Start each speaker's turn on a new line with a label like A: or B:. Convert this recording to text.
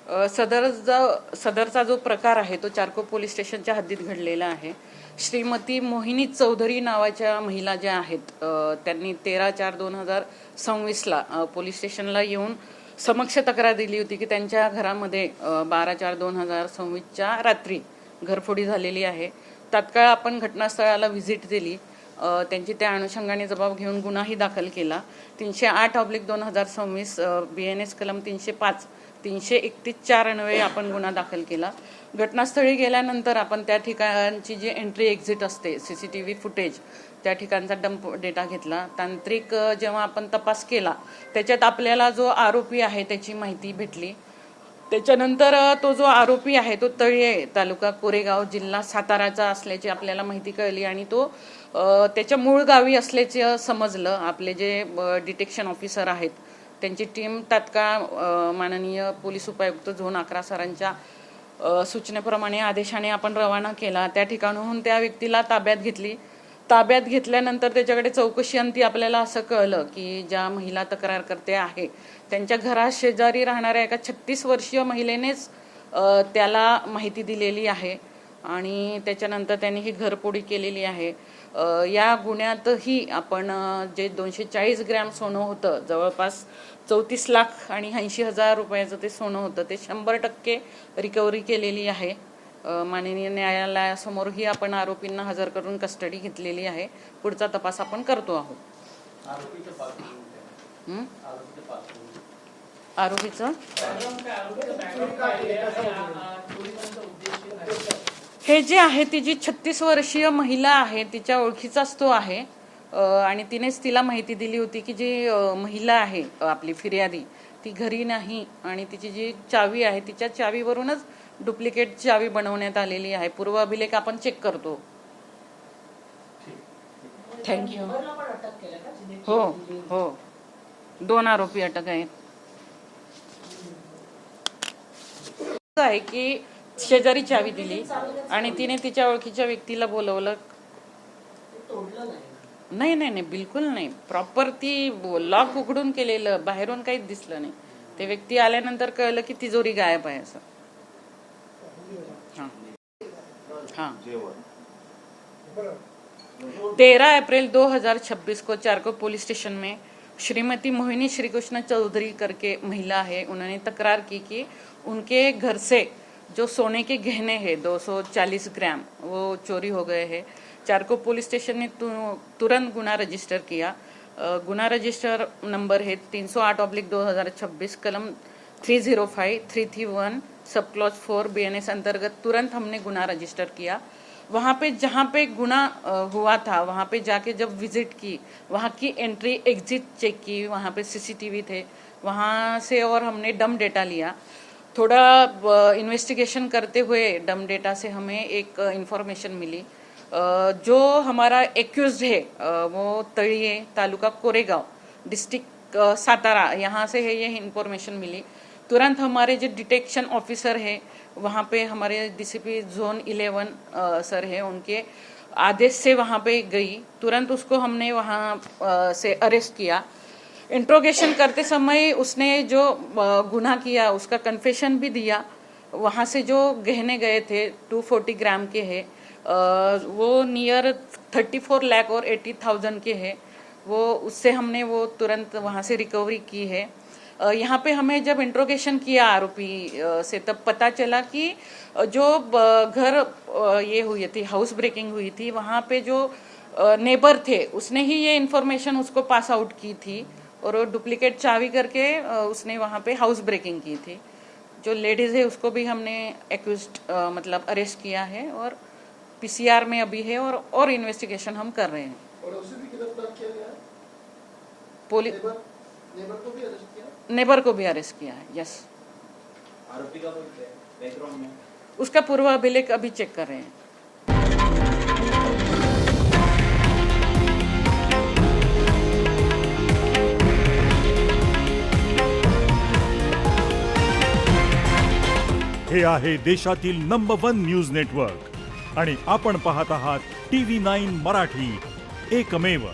A: सदरचा जो प्रकार आहे तो चारकोप पोलीस स्टेशनच्या हद्दीत घडलेला आहे। श्रीमती मोहिनी चौधरी नावाच्या महिला ज्या आहेत त्यांनी 13/4/2026 पोलीस स्टेशनला येऊन समक्ष तक्रार दिली होती की त्यांच्या घरामध्ये 12/4/2026 रात्री घरफोडी झालेली आहे। तात्काळ आपण घटनास्थळाला व्हिजिट दिली, त्यांची त्या अनुषंगाने जबाब घेऊन गुन्हाही दाखल केला। 308/2026 BNS कलम 305 331 अन्वये आपण गुन्हा दाखल केला। घटनास्थळी गेल्यानंतर आपण त्या ठिकाणची जी एंट्री एक्झिट असते CCTV फुटेज त्या ठिकाणचा डंप डेटा घेतला। तांत्रिक जेव्हा आपण तपास केला त्याच्यात आपल्याला जो आरोपी आहे त्याची माहिती भेटली। त्याच्यानंतर तो जो आरोपी आहे तो तळीये तालुका कोरेगाव जिल्हा साताराचा असल्याची आपल्याला माहिती कळली आणि तो त्याच्या मूळ गावी असल्याचे समजलं। आपले जे डिटेक्शन ऑफिसर आहेत त्यांची टीम तात्काळ माननीय पोलीस उपायुक्त झोन 11 सरांच्या सूचनेप्रमाणे आदेशाने आपण रवाना केला। त्या ठिकाणाहून त्या व्यक्तीला ताब्यात घेतली। ताब्यात घेतल्यानंतर त्याच्याकडे चौकशी अंती आपल्याला असं कळलं की ज्या महिला तक्रार करते आहे त्यांच्या घरा शेजारी राहणाऱ्या एका 36 वर्षीय महिलेनेच त्याला माहिती दिलेली आहे आणि त्याच्यानंतर त्यांनी ही घरफोडी केलेली आहे। या गुन्ह्यातही आपण जे 240 ग्रॅम सोनं होतं, जवळपास 34,80,000 रुपयाचं ते सोनं होतं, ते 100% रिकव्हरी केलेली आहे। माननीय न्यायालयासमोरही आपण आरोपींना हजर करून कस्टडी घेतलेली आहे। पुढचा तपास आपण करतो आहोत। आरोपीचं हे जे आहे ती जी 36 वर्षीय महिला आहे तिच्या ओळखीचाच तो आहे आणि तिनेच तिला माहिती दिली होती की जी महिला आहे आपली फिर्यादी ती घरी नाही आणि तिची जी चावी आहे तिच्या चावीवरूनच डुप्लिकेट चावी बनवण्यात आलेली आहे। पूर्व अभिलेख आपण चेक करतो। थँक्यू। हो हो, 2 आरोपी अटक आहेत। आहे की शेजारी चावी दिली आणि तिने तिच्या ओळखीच्या व्यक्तीला बोलवलं। नाही नाही नाही, बिलकुल नाही। प्रॉपर ती लॉक उघडून केलेलं, बाहेरून काहीच दिसलं नाही। ते व्यक्ती आल्यानंतर कळलं की तिजोरी गायब आहे असं। हाँ 13 अप्रैल 2026 को चारकोप पुलिस स्टेशन में श्रीमती मोहिनी श्रीकृष्ण चौधरी करके महिला है, उन्होंने तकरार की कि उनके घर से जो सोने के गहने हैं 240 ग्राम वो चोरी हो गए हैं। चारकोप पुलिस स्टेशन ने तुरंत गुना रजिस्टर किया। गुना रजिस्टर नंबर है 308/2026 कलम 305 331 सब क्लॉज 4 BNS अंतर्गत तुरंत हमने गुना रजिस्टर किया। वहाँ पे जहाँ पे गुना हुआ था वहाँ पे जाके जब विजिट की, वहाँ की एंट्री एग्जिट चेक की, वहाँ पे CCTV थे, वहाँ से और हमने डम डेटा लिया। थोड़ा इन्वेस्टिगेशन करते हुए डम डेटा से हमें एक इंफॉर्मेशन मिली। जो हमारा एक्यूज्ड है वो तळीये तालुका कोरेगाव डिस्ट्रिक्ट सातारा, यहाँ से है ये इंफॉर्मेशन मिली। तुरंत हमारे जो डिटेक्शन ऑफिसर है वहाँ पे हमारे DCP जोन 11 सर है, उनके आदेश से वहाँ पे गई। तुरंत उसको हमने वहाँ से अरेस्ट किया। इंट्रोगेशन करते समय उसने जो गुनाह किया उसका कन्फेशन भी दिया। वहाँ से जो गहने गए थे 240 ग्राम के हैं, वो नियर 34 लाख और 80,000 के हैं। वो उससे हमने वो तुरंत वहाँ से रिकवरी की है। यहाँ पे हमें जब इंट्रोगेशन किया आरोपी से तब पता चला कि जो घर ये हुई थी, हाउस ब्रेकिंग हुई थी, वहाँ पे जो नेबर थे उसने ही ये इन्फॉर्मेशन उसको पास आउट की थी और वो डुप्लीकेट चावी करके उसने वहाँ पे हाउस ब्रेकिंग की थी। जो लेडीज है उसको भी हमने एक्यूज्ड मतलब अरेस्ट किया है और PCR में अभी है और इन्वेस्टिगेशन हम कर रहे हैं।
B: और उसे भी गिरफ्तार किया गया है।
A: नेबर को भी अरेस्ट किया है। यस।
B: आरोपी का बैकग्राउंड में
A: उसका पूर्व अभिलेख अभी चेक कर रहे हैं।
C: हे आहे देशातील नंबर 1 न्यूज नेटवर्क आणि आपण पाहत आहात TV9 मराठी, एकमेव।